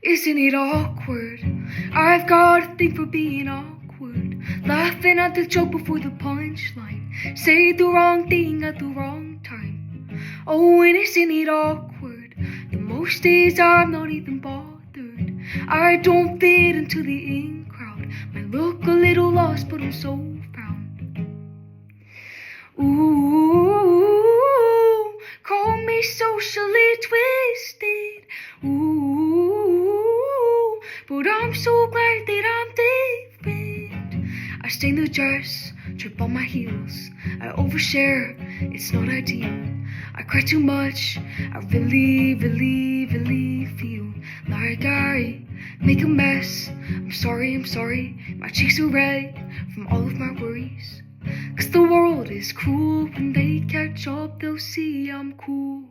Isn't it awkward? I've got a thing for being awkward. Laughing at the joke before the punchline. Say the wrong thing at the wrong time. Oh, and isn't it awkward? The most days I'm not even bothered. I don't fit into the in crowd. Might look a little lost, but I'm so found. Ooh, call me socially twisted. Ooh, but I'm so glad that I'm different. I stain the dress, trip on my heels. I overshare, it's not ideal. I cry too much, I really feel like I make a mess. I'm sorry, my cheeks are red from all of my worries. 'Cause the world is cruel, when they catch up they'll see I'm cool.